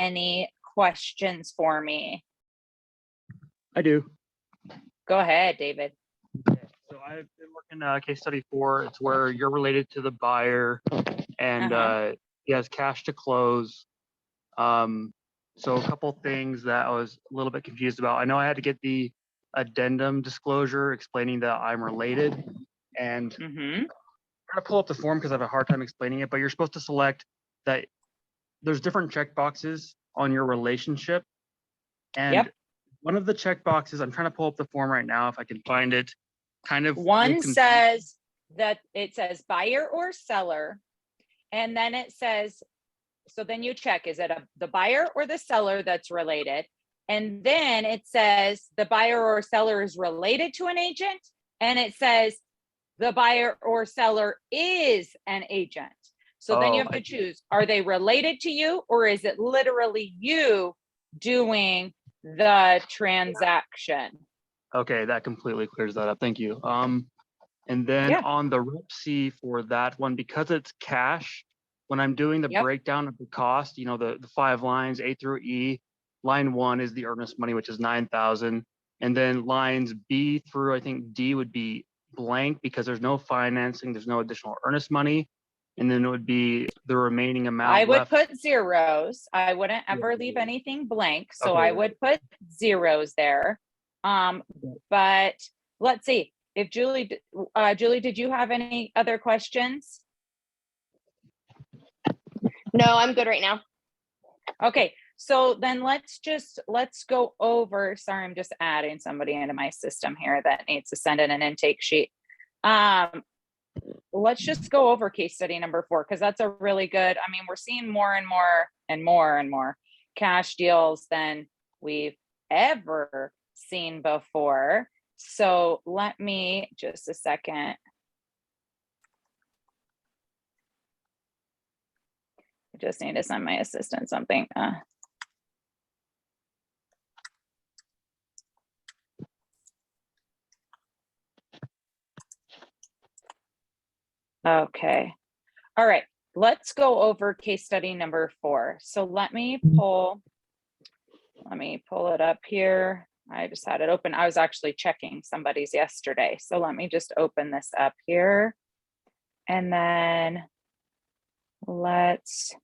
any questions for me? I do. Go ahead, David. So I've been working case study 4. It's where you're related to the buyer and he has cash to close. So a couple things that I was a little bit confused about. I know I had to get the addendum disclosure explaining that I'm related, and I'm trying to pull up the form because I have a hard time explaining it, but you're supposed to select that there's different check boxes on your relationship. And one of the check boxes, I'm trying to pull up the form right now if I can find it. One says that it says buyer or seller, and then it says, so then you check, is it the buyer or the seller that's related? And then it says the buyer or seller is related to an agent, and it says the buyer or seller is an agent. So then you have to choose, are they related to you, or is it literally you doing the transaction? Okay, that completely clears that up. Thank you. And then on the Rep C for that one, because it's cash, when I'm doing the breakdown of the cost, you know, the 5 lines A through E, line 1 is the earnest money, which is 9,000. And then lines B through I think D would be blank because there's no financing, there's no additional earnest money. And then it would be the remaining amount. I would put zeros. I wouldn't ever leave anything blank. So I would put zeros there. But let's see if Julie, did you have any other questions? No, I'm good right now. Okay, so then let's go over, sorry, I'm just adding somebody into my system here that needs to send in an intake sheet. Let's just go over case study number 4, because that's a really good, I mean, we're seeing more and more and more and more cash deals than we've ever seen before. So let me just a second. I just need to send my assistant something. Okay. All right. Let's go over case study number 4. So let me pull it up here. I just had it open. I was actually checking somebody's yesterday. So let me just open this up here. And then let's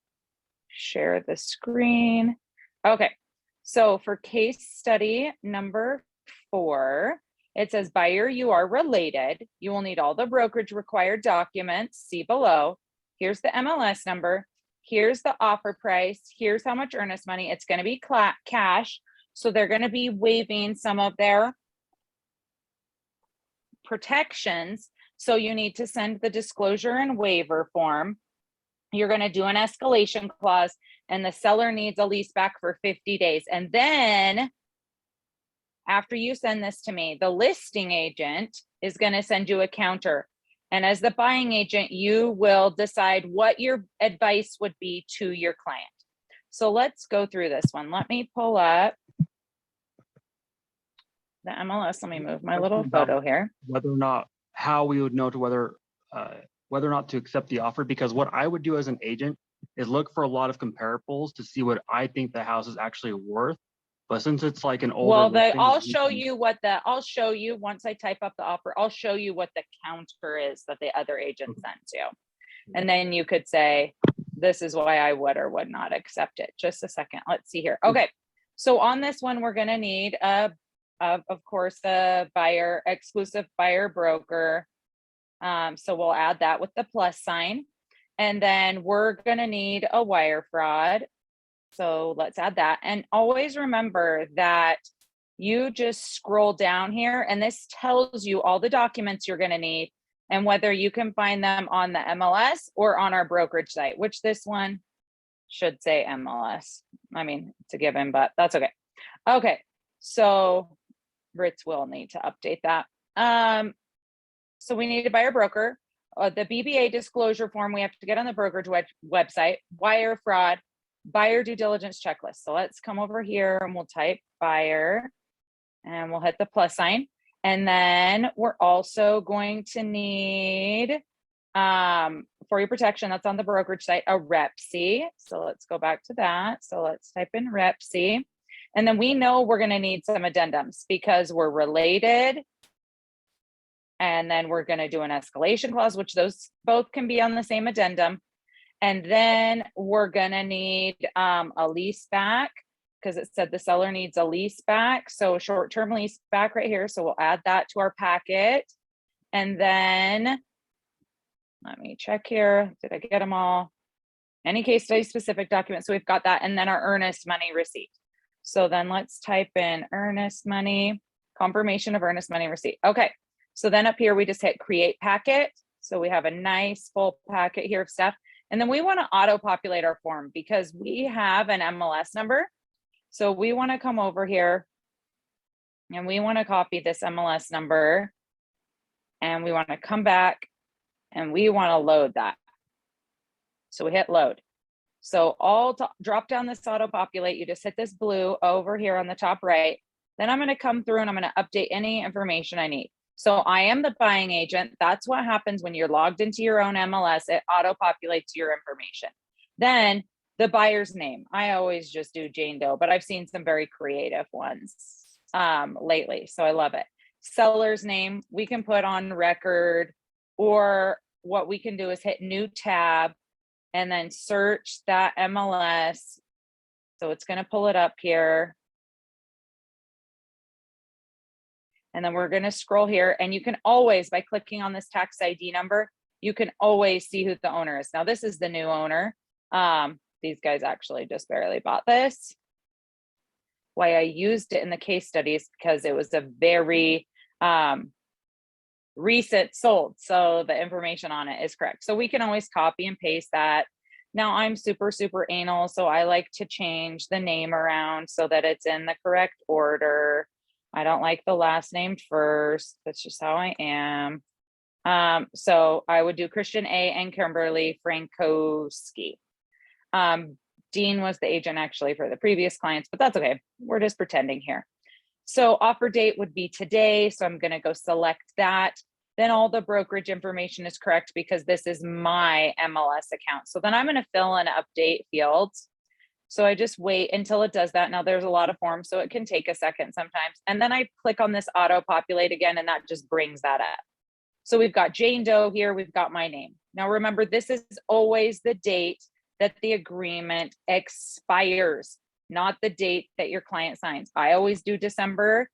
share the screen. Okay. So for case study number 4, it says, buyer, you are related. You will need all the brokerage required documents. See below. Here's the MLS number. Here's the offer price. Here's how much earnest money. It's going to be cash. So they're going to be waiving some of their protections. So you need to send the disclosure and waiver form. You're going to do an escalation clause, and the seller needs a lease back for 50 days. And then after you send this to me, the listing agent is going to send you a counter. And as the buying agent, you will decide what your advice would be to your client. So let's go through this one. Let me pull up the MLS. Let me move my little photo here. Whether or not, how we would know to whether or not to accept the offer, because what I would do as an agent is look for a lot of comparables to see what I think the house is actually worth. But since it's like an older, well, I'll show you once I type up the offer, I'll show you what the counter is that the other agent sends you. And then you could say, this is why I would or would not accept it. Just a second. Let's see here. Okay. So on this one, we're going to need of course, a buyer, exclusive buyer broker. So we'll add that with the plus sign. And then we're going to need a wire fraud. So let's add that. And always remember that you just scroll down here and this tells you all the documents you're going to need and whether you can find them on the MLS or on our brokerage site, which this one should say MLS. I mean, it's a given, but that's okay. Okay. So Ritz will need to update that. So we need to buy a broker. The BBA disclosure form we have to get on the brokerage website, wire fraud, buyer due diligence checklist. So let's come over here and we'll type buyer and we'll hit the plus sign. And then we're also going to need for your protection, that's on the brokerage site, a REPC. So let's go back to that. So let's type in REPC. And then we know we're going to need some addendums because we're related. And then we're going to do an escalation clause, which those both can be on the same addendum. And then we're going to need a lease back because it said the seller needs a lease back. So a short-term lease back right here. So we'll add that to our packet. And then let me check here. Did I get them all? Any case study specific documents. So we've got that. And then our earnest money receipt. So then let's type in earnest money, confirmation of earnest money receipt. Okay. So then up here, we just hit create packet. So we have a nice full packet here of stuff. And then we want to auto populate our form because we have an MLS number. So we want to come over here and we want to copy this MLS number and we want to come back and we want to load that. So we hit load. So drop down this auto populate. You just hit this blue over here on the top right. Then I'm going to come through and I'm going to update any information I need. So I am the buying agent. That's what happens when you're logged into your own MLS. It auto populates your information. Then the buyer's name. I always just do Jane Doe, but I've seen some very creative ones lately. So I love it. Seller's name, we can put on record, or what we can do is hit new tab and then search that MLS. So it's going to pull it up here. And then we're going to scroll here and you can always, by clicking on this tax ID number, you can always see who the owner is. Now this is the new owner. These guys actually just barely bought this. Why I used it in the case studies, because it was a very recent sold. So the information on it is correct. So we can always copy and paste that. Now I'm super anal. So I like to change the name around so that it's in the correct order. I don't like the last name first. That's just how I am. So I would do Christian A and Kimberly Frankowski. Dean was the agent actually for the previous clients, but that's okay. We're just pretending here. So offer date would be today. So I'm going to go select that. Then all the brokerage information is correct because this is my MLS account. So then I'm going to fill in update fields. So I just wait until it does that. Now there's a lot of forms, so it can take a second sometimes. And then I click on this auto populate again, and that just brings that up. So we've got Jane Doe here. We've got my name. Now remember, this is always the date that the agreement expires, not the date that your client signs. I always do December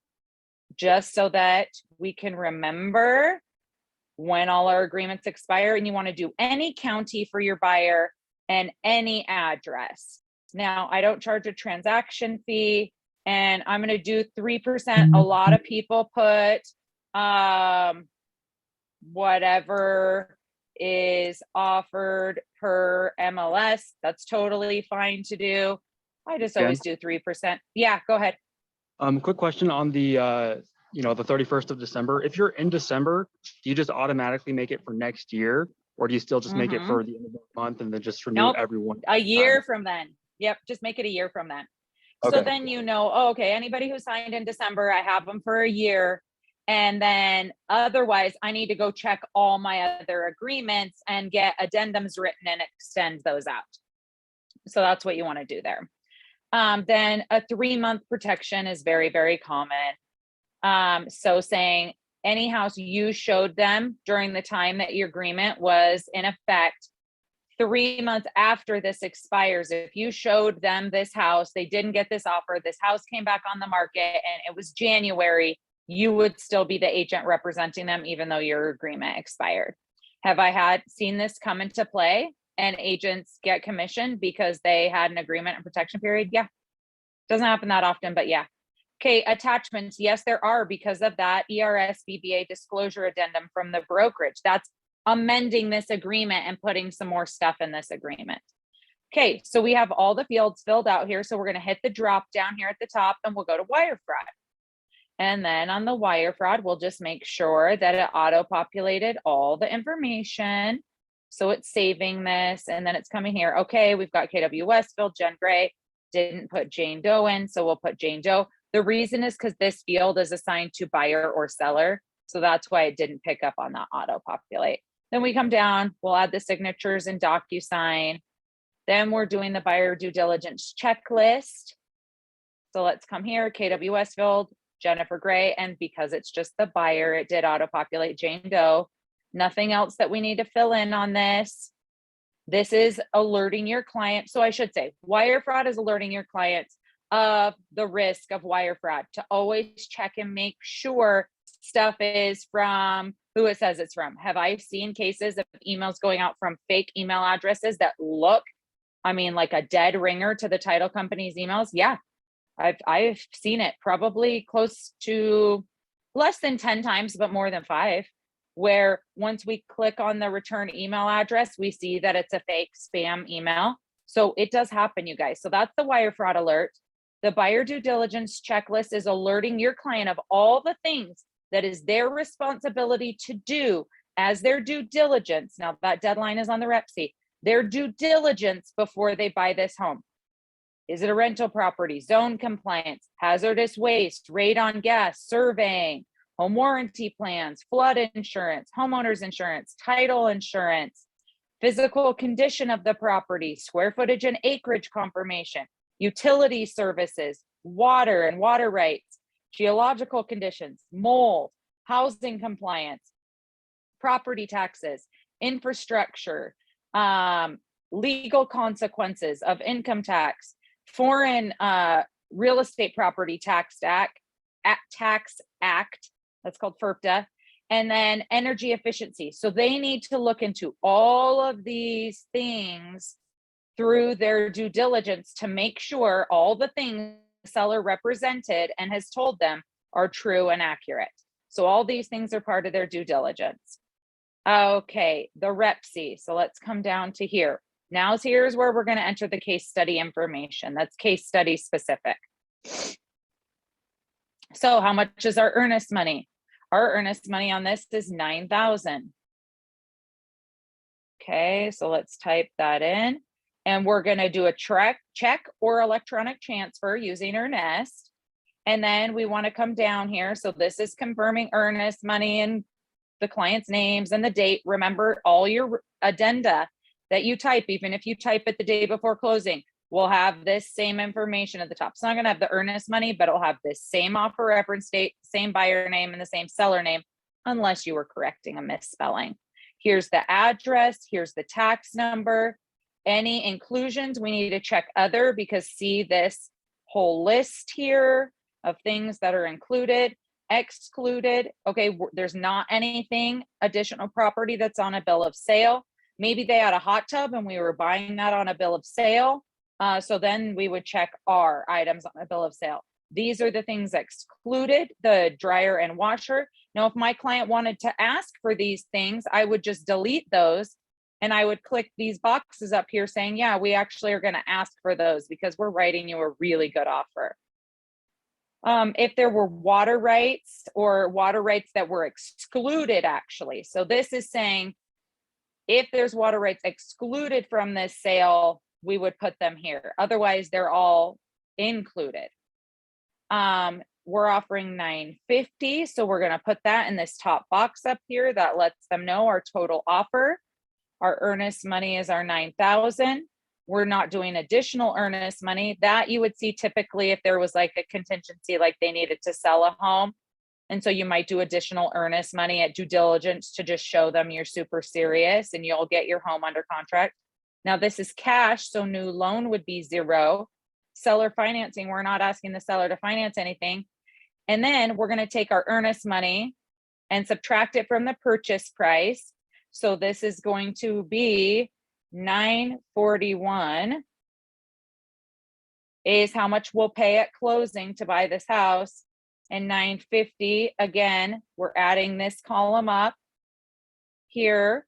just so that we can remember when all our agreements expire. And you want to do any county for your buyer and any address. Now, I don't charge a transaction fee, and I'm going to do 3%. A lot of people put whatever is offered per MLS. That's totally fine to do. I just always do 3%. Yeah, go ahead. Quick question on the the 31st of December. If you're in December, do you just automatically make it for next year, or do you still just make it for the end of the month and then just renew everyone? A year from then. Yep, just make it a year from then. Okay. So then okay, anybody who signed in December, I have them for a year. And then otherwise, I need to go check all my other agreements and get addendums written and extend those out. So that's what you want to do there. Then a 3-month protection is very common. So saying any house you showed them during the time that your agreement was in effect, 3 months after this expires, if you showed them this house, they didn't get this offer, this house came back on the market and it was January, you would still be the agent representing them even though your agreement expired. Have I seen this come into play and agents get commission because they had an agreement and protection period? Yeah. Doesn't happen that often, but yeah. Okay, attachments. Yes, there are because of that ERS BBA disclosure addendum from the brokerage. That's amending this agreement and putting some more stuff in this agreement. Okay, so we have all the fields filled out here. So we're going to hit the drop down here at the top and we'll go to wire fraud. And then on the wire fraud, we'll just make sure that it auto-populated all the information. So it's saving this and then it's coming here. Okay, we've got KW Westfield, Jen Gray, didn't put Jane Doe in, so we'll put Jane Doe. The reason is because this field is assigned to buyer or seller. So that's why it didn't pick up on that auto-populate. Then we come down, we'll add the signatures in DocuSign. Then we're doing the buyer due diligence checklist. So let's come here, KW Westfield, Jennifer Gray, and because it's just the buyer, it did auto-populate Jane Doe. Nothing else that we need to fill in on this. This is alerting your client. So I should say, wire fraud is alerting your clients of the risk of wire fraud, to always check and make sure stuff is from who it says it's from. Have I seen cases of emails going out from fake email addresses that look, I mean, like a dead ringer to the title company's emails? Yeah, I've seen it probably close to less than 10 times, but more than 5, where once we click on the return email address, we see that it's a fake spam email. So it does happen, you guys. So that's the wire fraud alert. The buyer due diligence checklist is alerting your client of all the things that is their responsibility to do as their due diligence. Now that deadline is on the REPC, their due diligence before they buy this home. Is it a rental property, zone compliance, hazardous waste, radon gas, surveying, home warranty plans, flood insurance, homeowners insurance, title insurance, physical condition of the property, square footage and acreage confirmation, utility services, water and water rights, geological conditions, mold, housing compliance, property taxes, infrastructure, legal consequences of income tax, foreign real estate property tax act, that's called FERPTA, and then energy efficiency. So they need to look into all of these things through their due diligence to make sure all the things the seller represented and has told them are true and accurate. So all these things are part of their due diligence. Okay, the REPC. So let's come down to here. Now here's where we're going to enter the case study information. That's case study specific. So how much is our earnest money? Our earnest money on this is $9,000. Okay, so let's type that in. And we're going to do a check or electronic transfer using Earnest. And then we want to come down here. So this is confirming earnest money and the client's names and the date. Remember, all your addenda that you type, even if you type it the day before closing, will have this same information at the top. It's not going to have the earnest money, but it'll have this same offer reference date, same buyer name, and the same seller name, unless you were correcting a misspelling. Here's the address. Here's the tax number. Any inclusions, we need to check other, because see this whole list here of things that are included, excluded. Okay, there's not anything additional property that's on a bill of sale. Maybe they had a hot tub and we were buying that on a bill of sale. So then we would check our items on a bill of sale. These are the things excluded, the dryer and washer. Now, if my client wanted to ask for these things, I would just delete those. And I would click these boxes up here saying, yeah, we actually are going to ask for those because we're writing you a really good offer. If there were water rights or water rights that were excluded, actually. So this is saying if there's water rights excluded from this sale, we would put them here. Otherwise, they're all included. We're offering $950. So we're going to put that in this top box up here. That lets them know our total offer. Our earnest money is our $9,000. We're not doing additional earnest money. That you would see typically if there was like a contingency, like they needed to sell a home. And so you might do additional earnest money at due diligence to just show them you're super serious and you'll get your home under contract. Now this is cash, so new loan would be 0. Seller financing, we're not asking the seller to finance anything. And then we're going to take our earnest money and subtract it from the purchase price. So this is going to be $941 is how much we'll pay at closing to buy this house. And $950, again, we're adding this column up here,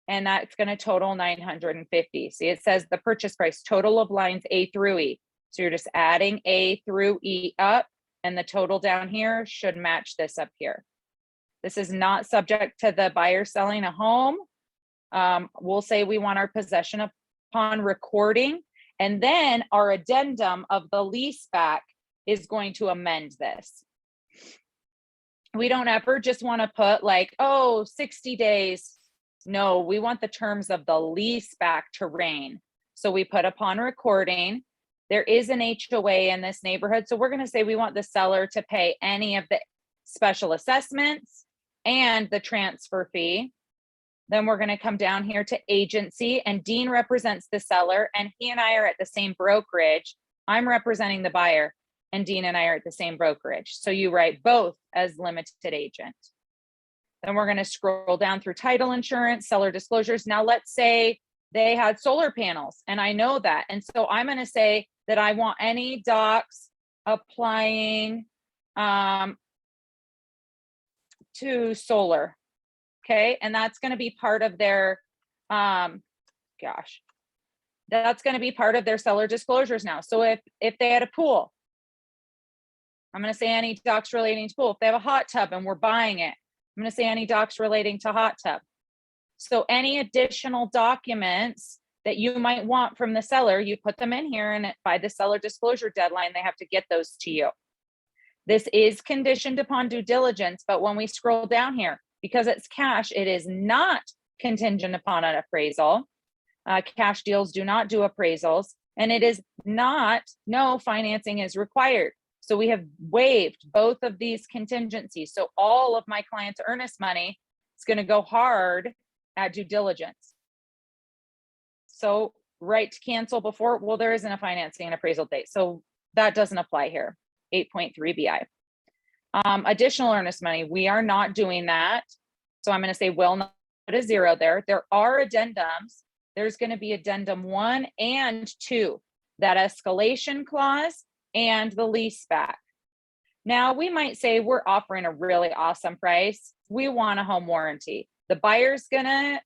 and that's going to total $950. See, it says the purchase price total of lines A through E. So you're just adding A through E up, and the total down here should match this up here. This is not subject to the buyer selling a home. We'll say we want our possession upon recording, and then our addendum of the lease back is going to amend this. We don't ever just want to put like, oh, 60 days No, we want the terms of the lease back to reign. So we put upon recording, there is an HOA in this neighborhood. So we're going to say we want the seller to pay any of the special assessments and the transfer fee. Then we're going to come down here to agency, and Dean represents the seller, and he and I are at the same brokerage. I'm representing the buyer, and Dean and I are at the same brokerage. So you write both as limited agent. Then we're going to scroll down through title insurance, seller disclosures. Now let's say they had solar panels, and I know that. And so I'm going to say that I want any docs applying to solar. Okay, and that's going to be part of their, that's going to be part of their seller disclosures now. So if they had a pool, I'm going to say any docs relating to pool. If they have a hot tub and we're buying it, I'm going to say any docs relating to hot tub. So any additional documents that you might want from the seller, you put them in here, and by the seller disclosure deadline, they have to get those to you. This is conditioned upon due diligence, but when we scroll down here, because it's cash, it is not contingent upon an appraisal. Cash deals do not do appraisals, and it is not, no financing is required. So we have waived both of these contingencies. So all of my clients' earnest money is going to go hard at due diligence. So right to cancel before, well, there isn't a financing and appraisal date. So that doesn't apply here. 8.3 BI. Additional earnest money, we are not doing that. So I'm going to say will not put a 0 there. There are addendums. There's going to be addendum 1 and 2, that escalation clause and the lease back. Now we might say we're offering a really awesome price. We want a home warranty. The buyer's going to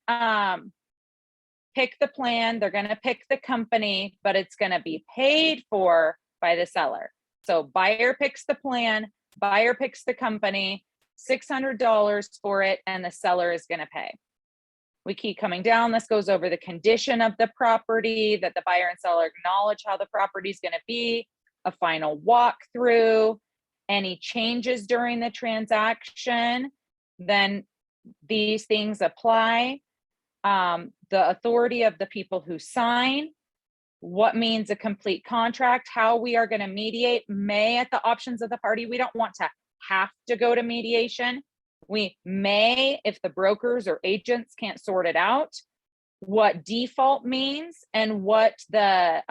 pick the plan. They're going to pick the company, but it's going to be paid for by the seller. So buyer picks the plan, buyer picks the company, $600 for it, and the seller is going to pay. We keep coming down. This goes over the condition of the property, that the buyer and seller acknowledge how the property is going to be, a final walkthrough, any changes during the transaction, then these things apply. The authority of the people who sign, what means a complete contract, how we are going to mediate may at the options of the party. We don't want to have to go to mediation. We may, if the brokers or agents can't sort it out, what default means and what the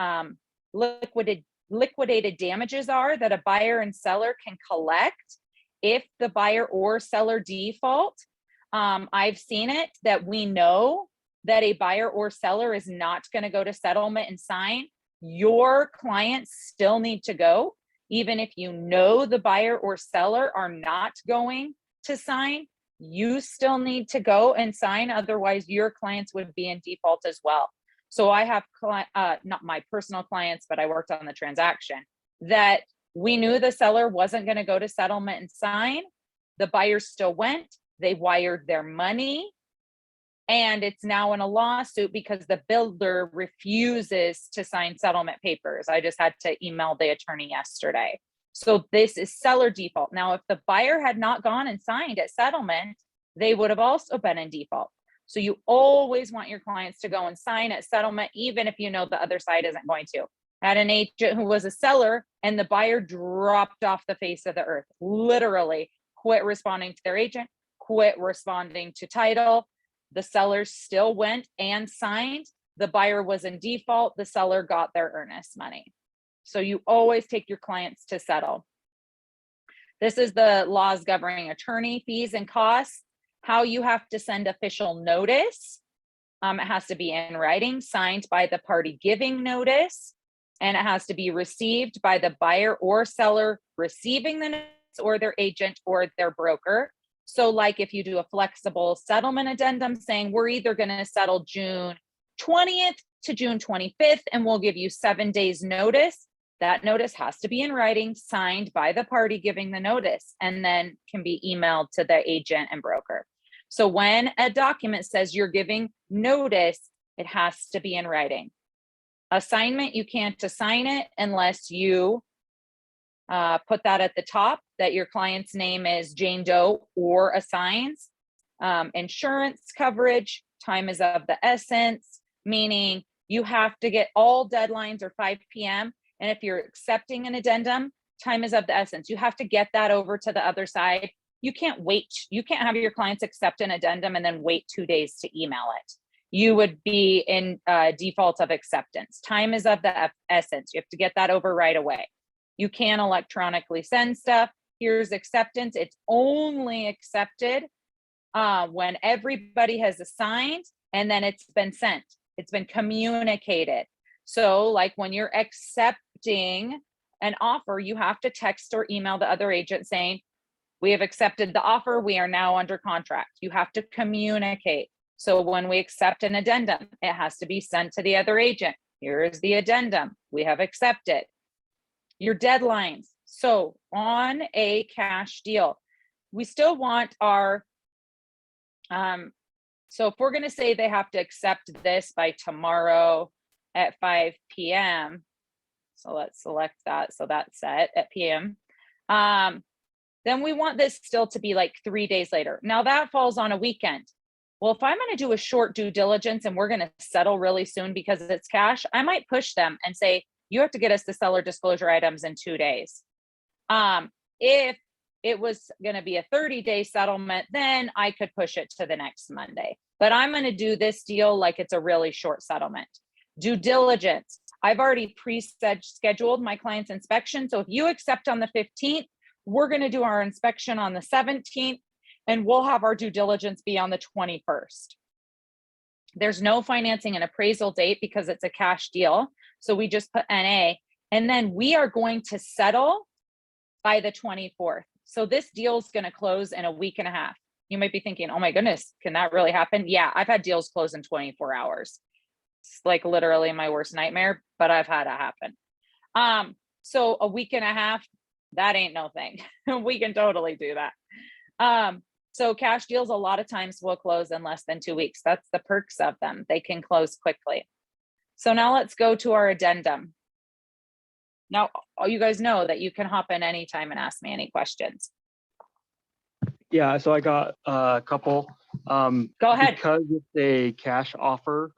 liquidated damages are that a buyer and seller can collect if the buyer or seller default. I've seen it that we know that a buyer or seller is not going to go to settlement and sign. Your clients still need to go, even if you know the buyer or seller are not going to sign. You still need to go and sign, otherwise your clients would be in default as well. So I have not my personal clients, but I worked on the transaction that we knew the seller wasn't going to go to settlement and sign. The buyer still went, they wired their money, and it's now in a lawsuit because the builder refuses to sign settlement papers. I just had to email the attorney yesterday. So this is seller default. Now, if the buyer had not gone and signed at settlement, they would have also been in default. So you always want your clients to go and sign at settlement, even if you know the other side isn't going to. I had an agent who was a seller and the buyer dropped off the face of the earth, literally quit responding to their agent, quit responding to title. The seller still went and signed. The buyer was in default. The seller got their earnest money. So you always take your clients to settle. This is the laws governing attorney fees and costs, how you have to send official notice. It has to be in writing, signed by the party giving notice, and it has to be received by the buyer or seller receiving the notice, or their agent or their broker. So like if you do a flexible settlement addendum saying we're either going to settle June 20th to June 25th, and we'll give you 7 days notice, that notice has to be in writing, signed by the party giving the notice, and then can be emailed to the agent and broker. So when a document says you're giving notice, it has to be in writing. Assignment, you can't assign it unless you put that at the top, that your client's name is Jane Doe or assigns. Insurance coverage, time is of the essence, meaning you have to get all deadlines are 5 p.m. And if you're accepting an addendum, time is of the essence. You have to get that over to the other side. You can't wait. You can't have your clients accept an addendum and then wait 2 days to email it. You would be in default of acceptance. Time is of the essence. You have to get that over right away. You can electronically send stuff. Here's acceptance. It's only accepted when everybody has assigned and then it's been sent. It's been communicated. So like when you're accepting an offer, you have to text or email the other agent saying, we have accepted the offer. We are now under contract. You have to communicate. So when we accept an addendum, it has to be sent to the other agent. Here is the addendum. We have accepted. Your deadlines. So on a cash deal, we still want our, so if we're going to say they have to accept this by tomorrow at 5 p.m. So let's select that. So that's set at p.m. Then we want this still to be like 3 days later. Now that falls on a weekend. Well, if I'm going to do a short due diligence and we're going to settle really soon because it's cash, I might push them and say, you have to get us the seller disclosure items in 2 days. If it was going to be a 30-day settlement, then I could push it to the next Monday. But I'm going to do this deal like it's a really short settlement. Due diligence. I've already pre-scheduled my client's inspection. So if you accept on the 15th, we're going to do our inspection on the 17th, and we'll have our due diligence be on the 21st. There's no financing and appraisal date because it's a cash deal. So we just put NA, and then we are going to settle by the 24th. So this deal is going to close in a week and a half. You might be thinking, oh my goodness, can that really happen? Yeah, I've had deals close in 24 hours. It's like literally my worst nightmare, but I've had it happen. So a week and a half, that ain't no thing. We can totally do that. So cash deals a lot of times will close in less than 2 weeks. That's the perks of them. They can close quickly. So now let's go to our addendum. Now, you guys know that you can hop in anytime and ask me any questions. Yeah, so I got a couple. Go ahead. Because it's a cash offer,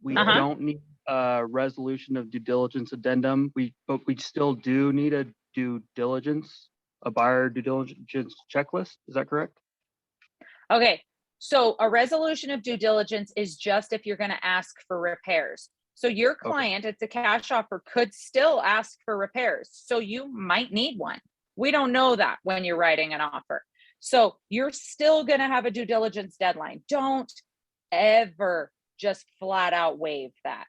we don't need a resolution of due diligence addendum. But we still do need a due diligence, a buyer due diligence checklist. Is that correct? Okay, so a resolution of due diligence is just if you're going to ask for repairs. So your client, it's a cash offer, could still ask for repairs. So you might need one. We don't know that when you're writing an offer. So you're still going to have a due diligence deadline. Don't ever just flat out waive that.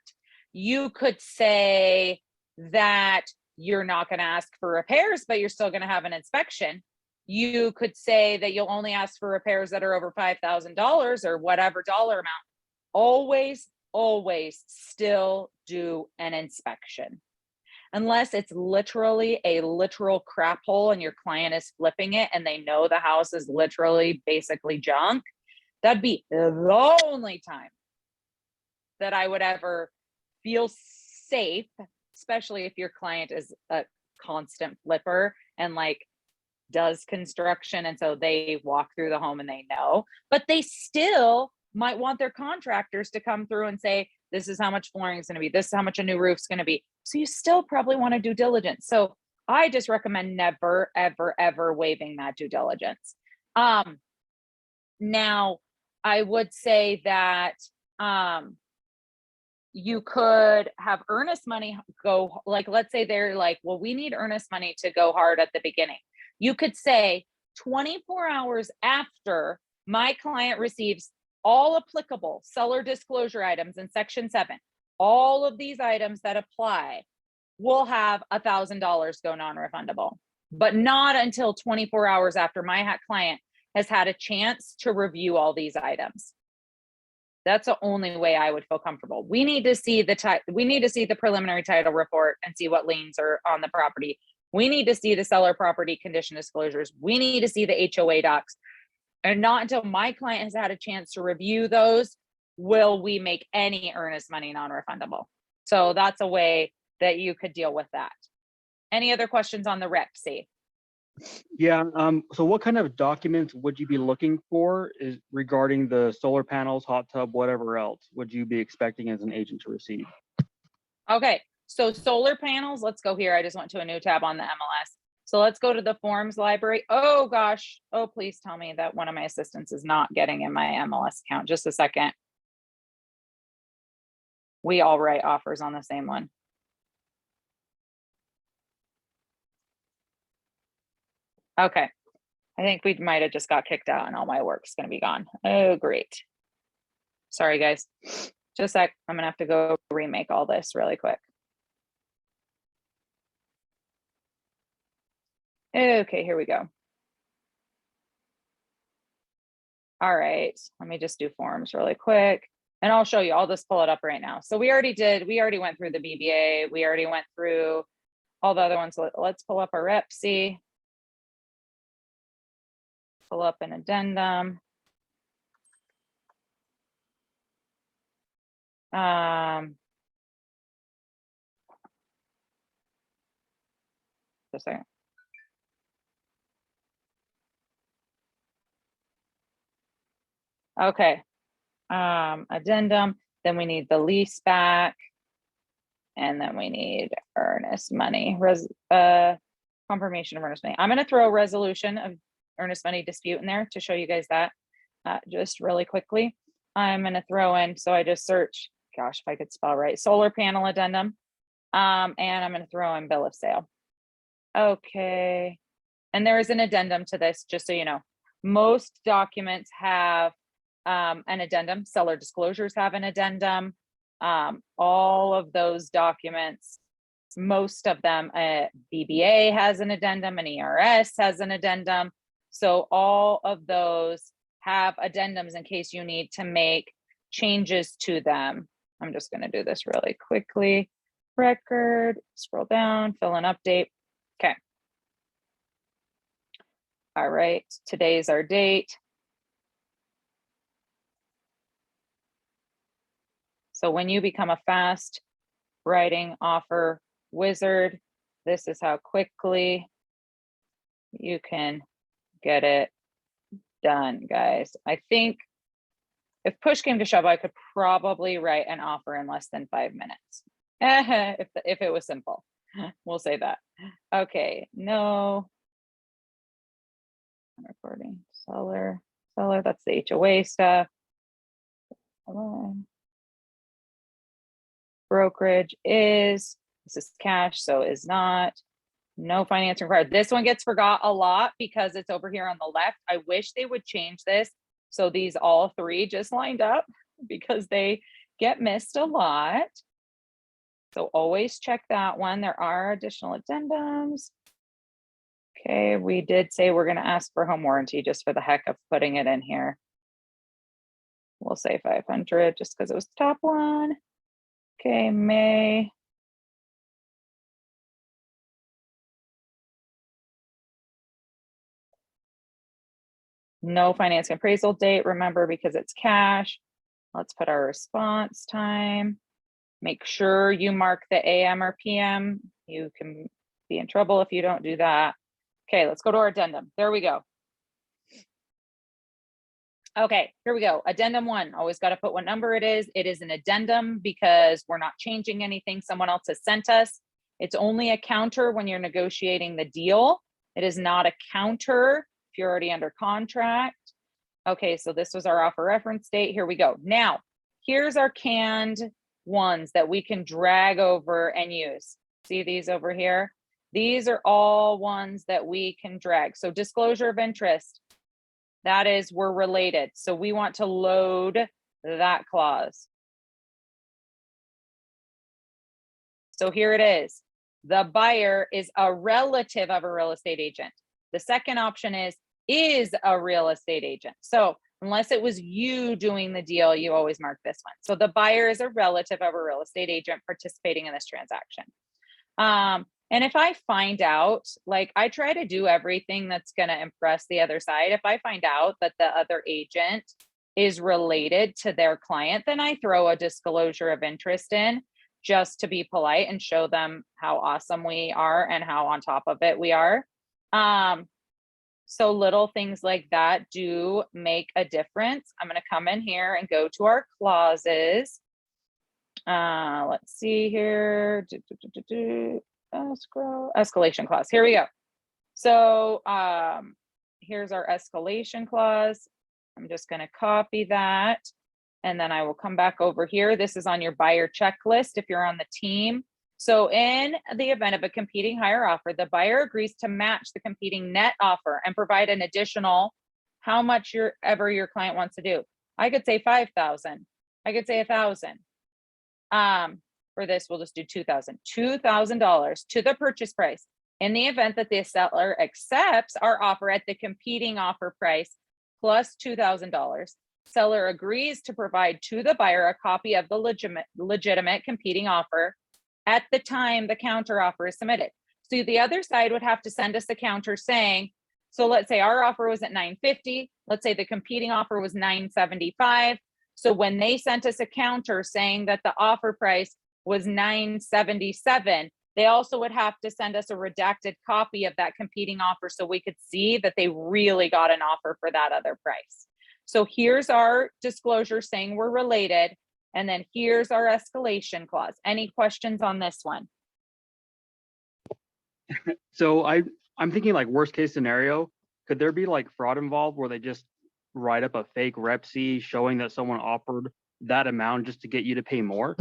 You could say that you're not going to ask for repairs, but you're still going to have an inspection. You could say that you'll only ask for repairs that are over $5,000 or whatever dollar amount. Always still do an inspection. Unless it's literally a literal crap hole and your client is flipping it and they know the house is literally basically junk, that'd be the only time that I would ever feel safe, especially if your client is a constant flipper and like does construction. And so they walk through the home and they know, but they still might want their contractors to come through and say, this is how much flooring is going to be. This is how much a new roof's going to be. So you still probably want to do diligence. So I just recommend never, ever, ever waiving that due diligence. Now I would say that, you could have earnest money go, like, let's say they're like, well, we need earnest money to go hard at the beginning. You could say 24 hours after my client receives all applicable seller disclosure items in Section 7, all of these items that apply will have $1,000 go non-refundable, but not until 24 hours after my client has had a chance to review all these items. That's the only way I would feel comfortable. We need to see the preliminary title report and see what liens are on the property. We need to see the seller property condition disclosures. We need to see the HOA docs. And not until my client has had a chance to review those will we make any earnest money non-refundable. So that's a way that you could deal with that. Any other questions on the REPC? Yeah, so what kind of documents would you be looking for is regarding the solar panels, hot tub, whatever else would you be expecting as an agent to receive? Okay, so solar panels, let's go here. I just went to a new tab on the MLS. So let's go to the forms library. Oh gosh, oh, please tell me that one of my assistants is not getting in my MLS account. Just a second. We all write offers on the same one. Okay, I think we might have just got kicked out and all my work's gonna be gone. Oh, great. Sorry, guys. Just a sec, I'm gonna have to go remake all this really quick. Okay, here we go. All right, let me just do forms really quick and I'll show you, I'll just pull it up right now. So we already went through the BBA. We already went through all the other ones. Let's pull up our rep, see. Pull up an addendum. Just a second. Okay, addendum, then we need the lease back. And then we need earnest money, confirmation of earnest money. I'm gonna throw a resolution of earnest money dispute in there to show you guys that just really quickly. I'm gonna throw in, so I just search, gosh, if I could spell right, solar panel addendum. And I'm gonna throw in bill of sale. Okay, and there is an addendum to this, just so you know. Most documents have an addendum, seller disclosures have an addendum. All of those documents, most of them, BBA has an addendum, an ERS has an addendum. So all of those have addendums in case you need to make changes to them. I'm just going to do this really quickly. Record, scroll down, fill an update. Okay. All right, today's our date. So when you become a fast writing offer wizard, this is how quickly you can get it done, guys. I think if push came to shove, I could probably write an offer in less than 5 minutes. If it was simple, we'll say that. Okay, no. Recording, seller, that's the HOA stuff. Brokerage is, this is cash, so is not. No financing required. This one gets forgot a lot because it's over here on the left. I wish they would change this so these all three just lined up because they get missed a lot. So always check that one. There are additional addendums. Okay, we did say we're going to ask for home warranty just for the heck of putting it in here. We'll say 500 just because it was the top one. Okay, May. No financing appraisal date, remember, because it's cash. Let's put our response time. Make sure you mark the AM or PM. You can be in trouble if you don't do that. Okay, let's go to our addendum. There we go. Okay, here we go. Addendum 1, always got to put what number it is. It is an addendum because we're not changing anything someone else has sent us. It's only a counter when you're negotiating the deal. It is not a counter if you're already under contract. Okay, so this was our offer reference date. Here we go. Now, here's our canned ones that we can drag over and use. See these over here? These are all ones that we can drag. So disclosure of interest, that is, we're related. So we want to load that clause. So here it is. The buyer is a relative of a real estate agent. The second option is a real estate agent. So unless it was you doing the deal, you always mark this one. So the buyer is a relative of a real estate agent participating in this transaction. And if I find out, like, I try to do everything that's going to impress the other side. If I find out that the other agent is related to their client, then I throw a disclosure of interest in just to be polite and show them how awesome we are and how on top of it we are. So little things like that do make a difference. I'm gonna come in here and go to our clauses. Let's see here. Escalation clause. Here we go. So here's our escalation clause. I'm just going to copy that. And then I will come back over here. This is on your buyer checklist if you're on the team. So in the event of a competing higher offer, the buyer agrees to match the competing net offer and provide an additional how much ever your client wants to do. I could say 5,000. I could say 1,000. For this, we'll just do $2,000 to the purchase price. In the event that the seller accepts our offer at the competing offer price plus $2,000, seller agrees to provide to the buyer a copy of the legitimate competing offer at the time the counter offer is submitted. So the other side would have to send us a counter saying, so let's say our offer was at $950. Let's say the competing offer was $975. So when they sent us a counter saying that the offer price was $977, they also would have to send us a redacted copy of that competing offer so we could see that they really got an offer for that other price. So here's our disclosure saying we're related. And then here's our escalation clause. Any questions on this one? So I'm thinking like worst case scenario, could there be like fraud involved where they just write up a fake rep C showing that someone offered that amount just to get you to pay more?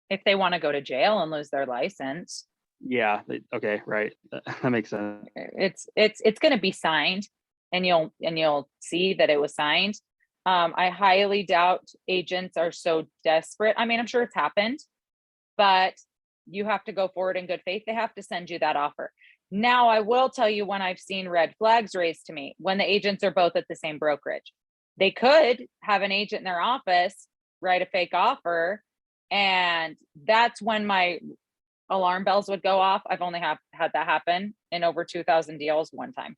If they want to go to jail and lose their license. Yeah. Okay. Right. That makes sense. It's going to be signed and you'll see that it was signed. I highly doubt agents are so desperate. I mean, I'm sure it's happened, but you have to go forward in good faith. They have to send you that offer. Now, I will tell you when I've seen red flags raised to me, when the agents are both at the same brokerage. They could have an agent in their office write a fake offer, and that's when my alarm bells would go off. I've only had that happen in over 2,000 deals one time,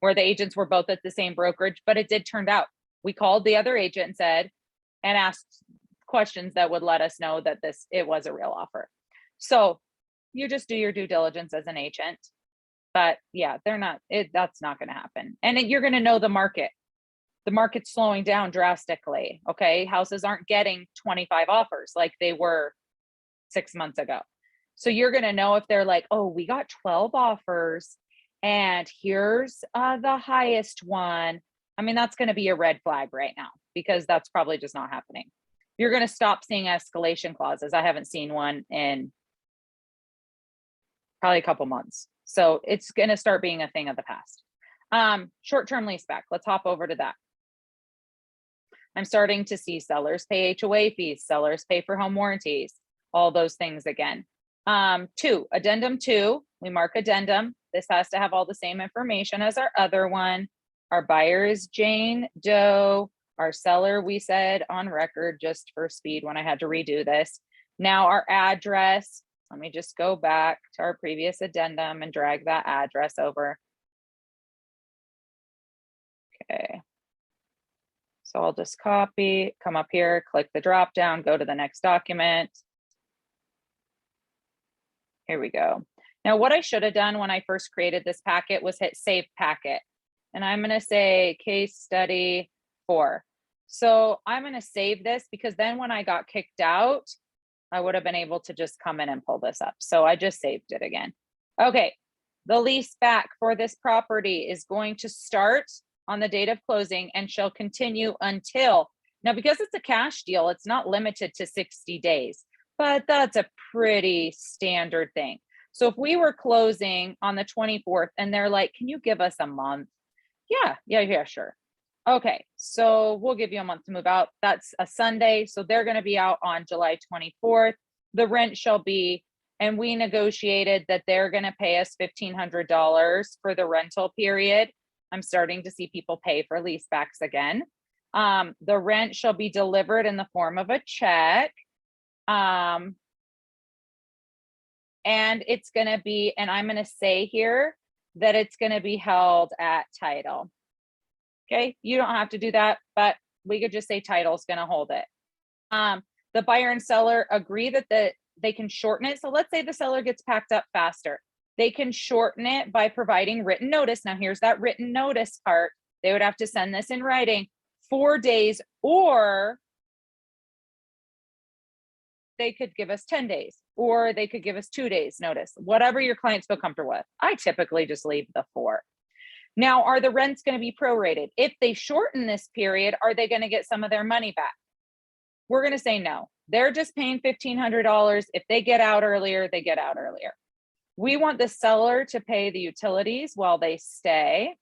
where the agents were both at the same brokerage, but it did turn out. We called the other agent and asked questions that would let us know that it was a real offer. So you just do your due diligence as an agent. But yeah, that's not going to happen. And you're going to know the market. The market's slowing down drastically. Okay. Houses aren't getting 25 offers like they were 6 months ago. So you're going to know if they're like, oh, we got 12 offers and here's the highest one. I mean, that's going to be a red flag right now because that's probably just not happening. You're going to stop seeing escalation clauses. I haven't seen one in probably a couple months. So it's going to start being a thing of the past. Short-term lease back. Let's hop over to that. I'm starting to see sellers pay HOA fees, sellers pay for home warranties, all those things again. 2, addendum 2, we mark addendum. This has to have all the same information as our other one. Our buyer is Jane Doe. Our seller, we said on record just for speed when I had to redo this. Now our address, let me just go back to our previous addendum and drag that address over. Okay. So I'll just copy, come up here, click the drop down, go to the next document. Here we go. Now what I should have done when I first created this packet was hit save packet. And I'm going to say case study 4. So I'm going to save this because then when I got kicked out, I would have been able to just come in and pull this up. So I just saved it again. Okay. The lease back for this property is going to start on the date of closing and shall continue until, now because it's a cash deal, it's not limited to 60 days, but that's a pretty standard thing. So if we were closing on the 24th and they're like, can you give us a month? Yeah, sure. Okay, so we'll give you a month to move out. That's a Sunday. So they're going to be out on July 24th. The rent shall be, and we negotiated that they're going to pay us $1,500 for the rental period. I'm starting to see people pay for lease backs again. The rent shall be delivered in the form of a check. And it's going to be, and I'm going to say here that it's going to be held at title. Okay, you don't have to do that, but we could just say title is going to hold it. The buyer and seller agree that they can shorten it. So let's say the seller gets packed up faster. They can shorten it by providing written notice. Now here's that written notice part. They would have to send this in writing, 4 days, or they could give us 10 days, or they could give us 2 days notice, whatever your clients feel comfortable with. I typically just leave the 4. Now, are the rents going to be prorated? If they shorten this period, are they going to get some of their money back? We're going to say no. They're just paying $1,500. If they get out earlier, they get out earlier. We want the seller to pay the utilities while they stay.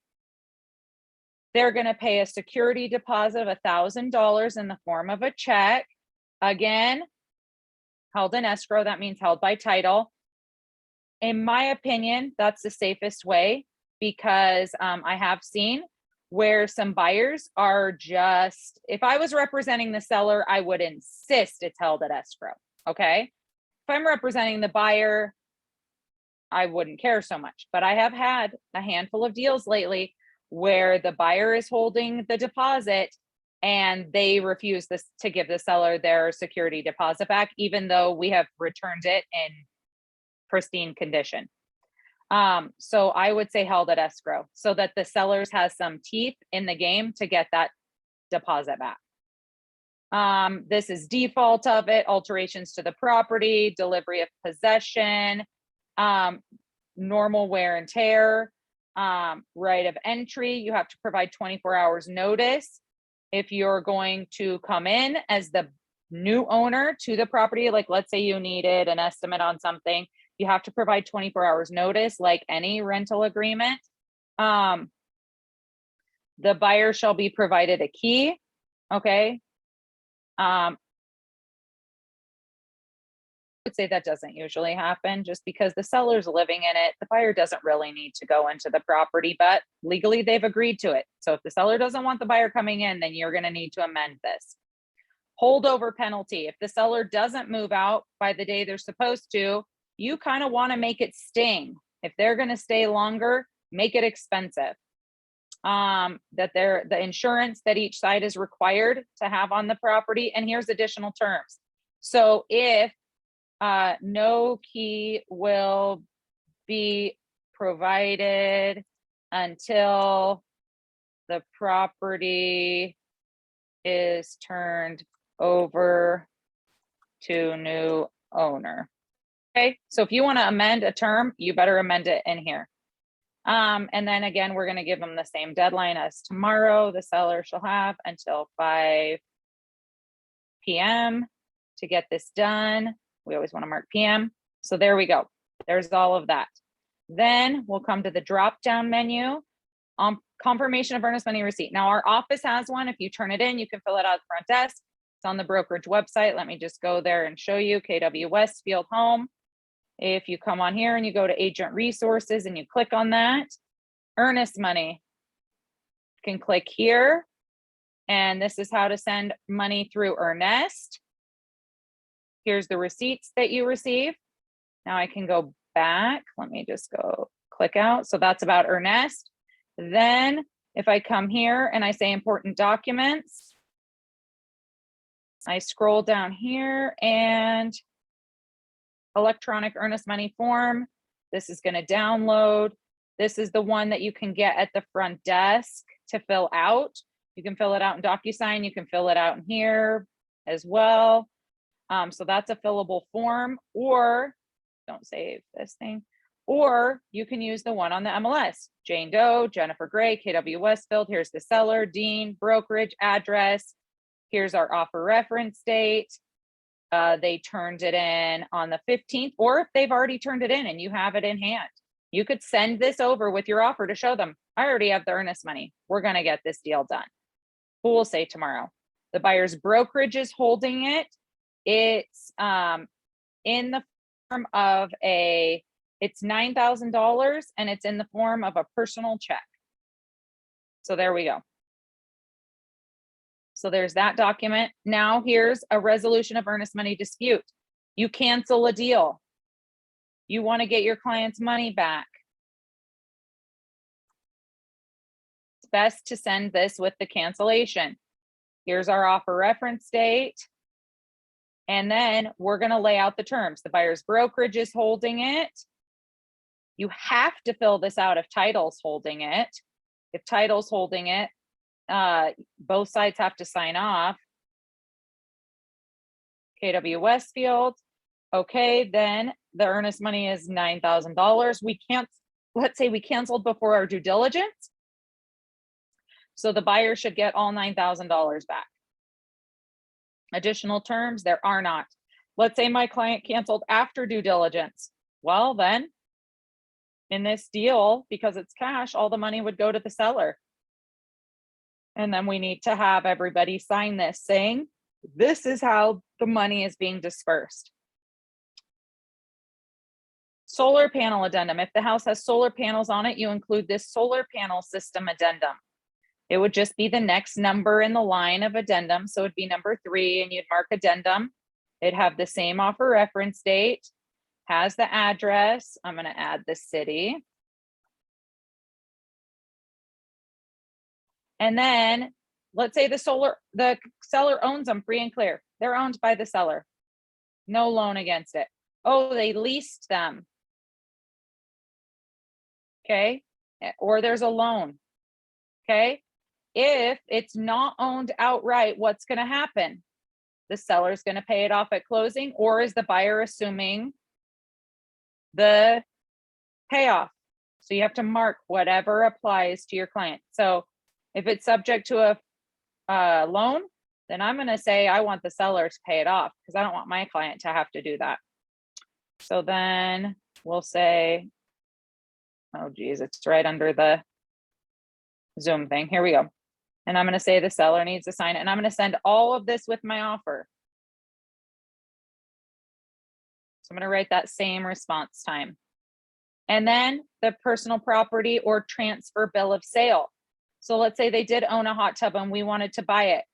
They're going to pay a security deposit of $1,000 in the form of a check. Again, held in escrow, that means held by title. In my opinion, that's the safest way, because I have seen where some buyers are just, if I was representing the seller, I would insist it's held at escrow, okay? If I'm representing the buyer, I wouldn't care so much, but I have had a handful of deals lately where the buyer is holding the deposit and they refuse to give the seller their security deposit back, even though we have returned it in pristine condition. So I would say held at escrow so that the sellers has some teeth in the game to get that deposit back. This is default of it, alterations to the property, delivery of possession, normal wear and tear, right of entry. You have to provide 24 hours notice. If you're going to come in as the new owner to the property, like let's say you needed an estimate on something, you have to provide 24 hours notice, like any rental agreement. The buyer shall be provided a key. Okay. I would say that doesn't usually happen just because the seller's living in it. The buyer doesn't really need to go into the property, but legally they've agreed to it. So if the seller doesn't want the buyer coming in, then you're going to need to amend this. Holdover penalty. If the seller doesn't move out by the day they're supposed to, you kind of want to make it sting. If they're going to stay longer, make it expensive. That the insurance that each side is required to have on the property. And here's additional terms. So if no key will be provided until the property is turned over to new owner. Okay, so if you want to amend a term, you better amend it in here. And then again, we're going to give them the same deadline as tomorrow. The seller shall have until 5 p.m. to get this done. We always want to mark PM. So there we go. There's all of that. Then we'll come to the drop down menu on confirmation of earnest money receipt. Now our office has one. If you turn it in, you can fill it out at the front desk. It's on the brokerage website. Let me just go there and show you. KW Westfield Home. If you come on here and you go to agent resources and you click on that, earnest money, you can click here. And this is how to send money through Earnest. Here's the receipts that you receive. Now I can go back. Let me just go click out. So that's about Earnest. Then if I come here and I say important documents, I scroll down here and electronic earnest money form. This is going to download. This is the one that you can get at the front desk to fill out. You can fill it out in DocuSign. You can fill it out in here as well. So that's a fillable form, or don't save this thing, or you can use the one on the MLS. Jane Doe, Jennifer Gray, KW Westfield. Here's the seller, Dean, brokerage, address. Here's our offer reference date. They turned it in on the 15th, or if they've already turned it in and you have it in hand, you could send this over with your offer to show them, I already have the earnest money. We're going to get this deal done. Who will say tomorrow? The buyer's brokerage is holding it. It's in the form of it's $9,000 and it's in the form of a personal check. So there we go. So there's that document. Now here's a resolution of earnest money dispute. You cancel a deal. You want to get your client's money back. It's best to send this with the cancellation. Here's our offer reference date. And then we're going to lay out the terms. The buyer's brokerage is holding it. You have to fill this out if title's holding it. If title's holding it, both sides have to sign off. KW Westfield. Okay, then the earnest money is $9,000. We can't, let's say we canceled before our due diligence. So the buyer should get all $9,000 back. Additional terms, there are not. Let's say my client canceled after due diligence. Well, then in this deal, because it's cash, all the money would go to the seller. And then we need to have everybody sign this saying, this is how the money is being dispersed. Solar panel addendum. If the house has solar panels on it, you include this solar panel system addendum. It would just be the next number in the line of addendum. So it'd be number 3 and you'd mark addendum. It'd have the same offer reference date, has the address. I'm going to add the city. And then let's say the seller owns them free and clear. They're owned by the seller. No loan against it. Oh, they leased them. Okay. Or there's a loan. Okay. If it's not owned outright, what's going to happen? The seller's going to pay it off at closing, or is the buyer assuming the payoff? So you have to mark whatever applies to your client. So if it's subject to a loan, then I'm going to say I want the seller to pay it off because I don't want my client to have to do that. So then we'll say, oh geez, it's right under the Zoom thing. Here we go. And I'm going to say the seller needs to sign it. And I'm going to send all of this with my offer. So I'm going to write that same response time. And then the personal property or transfer bill of sale. So let's say they did own a hot tub and we wanted to buy it.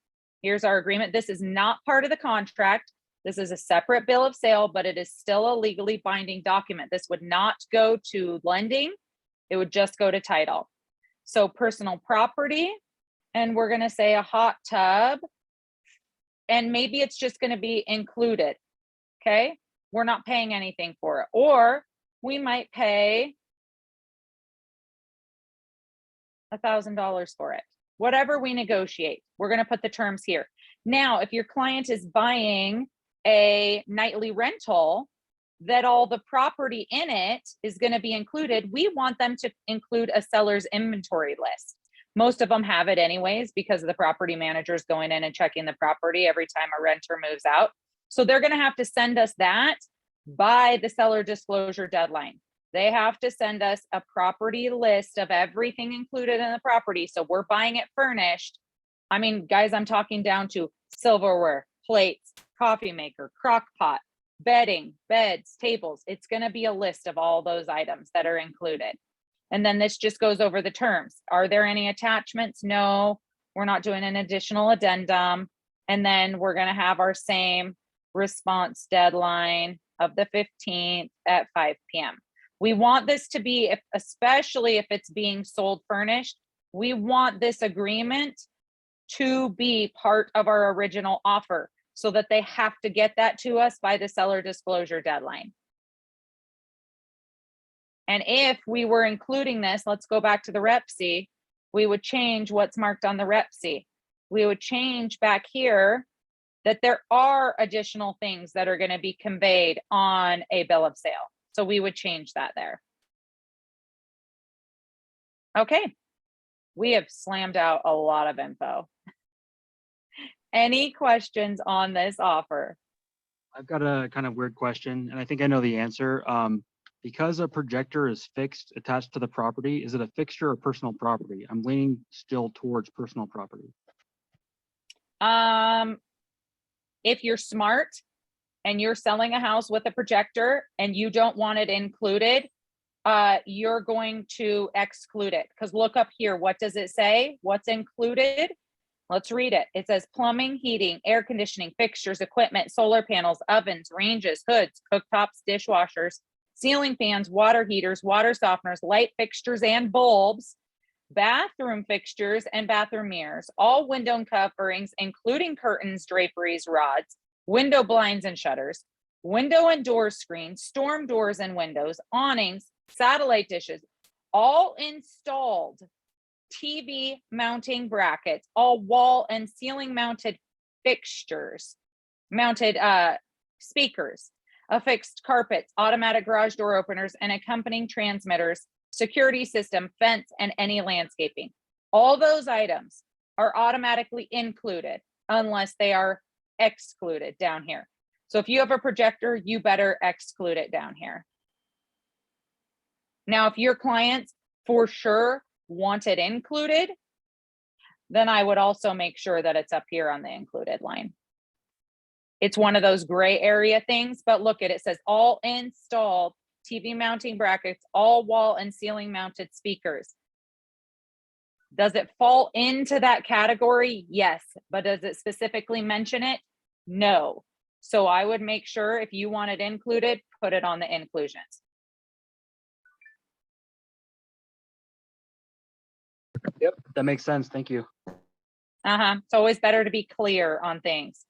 Here's our agreement. This is not part of the contract. This is a separate bill of sale, but it is still a legally binding document. This would not go to lending. It would just go to title. So personal property, and we're going to say a hot tub, and maybe it's just going to be included. Okay. We're not paying anything for it. Or we might pay $1,000 for it. Whatever we negotiate, we're going to put the terms here. Now, if your client is buying a nightly rental, that all the property in it is going to be included, we want them to include a seller's inventory list. Most of them have it anyways because the property manager is going in and checking the property every time a renter moves out. So they're going to have to send us that by the seller disclosure deadline. They have to send us a property list of everything included in the property. So we're buying it furnished. I mean, guys, I'm talking down to silverware, plates, coffee maker, crock pot, bedding, beds, tables. It's going to be a list of all those items that are included. And then this just goes over the terms. Are there any attachments? No, we're not doing an additional addendum. And then we're going to have our same response deadline of the 15th at 5 p.m. We want this to be, especially if it's being sold furnished, we want this agreement to be part of our original offer so that they have to get that to us by the seller disclosure deadline. And if we were including this, let's go back to the REPC, we would change what's marked on the REPC. We would change back here that there are additional things that are going to be conveyed on a bill of sale. So we would change that there. Okay, we have slammed out a lot of info. Any questions on this offer? I've got a kind of weird question, and I think I know the answer. Because a projector is fixed attached to the property, is it a fixture or personal property? I'm leaning still towards personal property. If you're smart and you're selling a house with a projector and you don't want it included, you're going to exclude it. Because look up here, what does it say? What's included? Let's read it. It says plumbing, heating, air conditioning, fixtures, equipment, solar panels, ovens, ranges, hoods, cooktops, dishwashers, ceiling fans, water heaters, water softeners, light fixtures and bulbs, bathroom fixtures and bathroom mirrors, all window coverings, including curtains, draperies, rods, window blinds and shutters, window and door screens, storm doors and windows, awnings, satellite dishes, all installed TV mounting brackets, all wall and ceiling mounted fixtures, mounted speakers, affixed carpets, automatic garage door openers, and accompanying transmitters, security system, fence, and any landscaping. All those items are automatically included unless they are excluded down here. So if you have a projector, you better exclude it down here. Now, if your clients for sure want it included, then I would also make sure that it's up here on the included line. It's one of those gray area things, but look at it, says all installed TV mounting brackets, all wall and ceiling mounted speakers. Does it fall into that category? Yes, but does it specifically mention it? No. So I would make sure if you want it included, put it on the inclusions. Yep, that makes sense. Thank you. It's always better to be clear on things.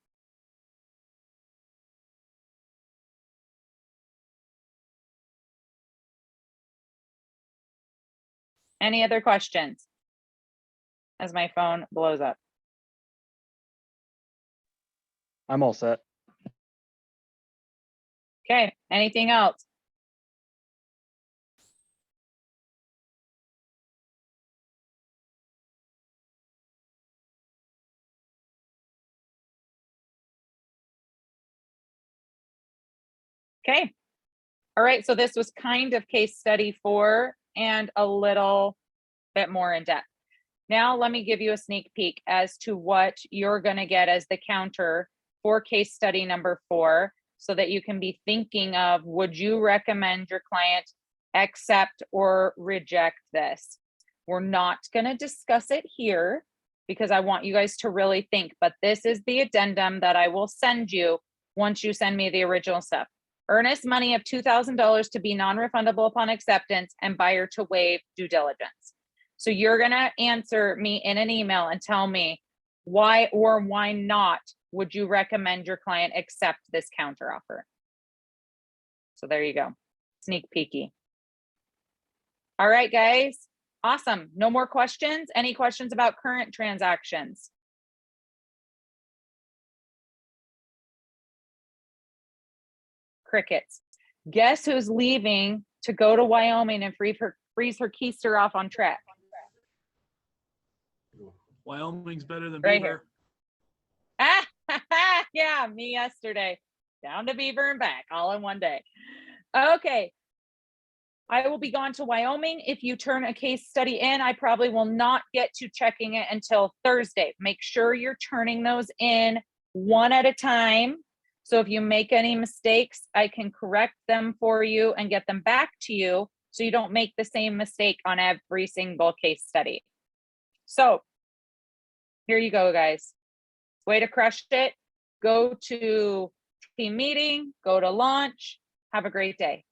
Any other questions? As my phone blows up. I'm all set. Okay, anything else? Okay. All right, so this was kind of case study 4 and a little bit more in depth. Now let me give you a sneak peek as to what you're going to get as the counter for case study number 4, so that you can be thinking of, would you recommend your client accept or reject this? We're not going to discuss it here because I want you guys to really think, but this is the addendum that I will send you once you send me the original stuff. Earnest money of $2,000 to be non-refundable upon acceptance, and buyer to waive due diligence. So you're going to answer me in an email and tell me why or why not would you recommend your client accept this counter offer. So there you go. Sneak peeky. All right, guys. Awesome. No more questions? Any questions about current transactions? Crickets. Guess who's leaving to go to Wyoming and freeze her keister off on track? Wyoming's better than Right Beaver. Yeah, me yesterday. Down to Beaver and back all in one day. Okay. I will be gone to Wyoming. If you turn a case study in, I probably will not get to checking it until Thursday. Make sure you're turning those in one at a time. So if you make any mistakes, I can correct them for you and get them back to you so you don't make the same mistake on every single case study. So here you go, guys. Way to crush it. Go to team meeting, go to launch. Have a great day.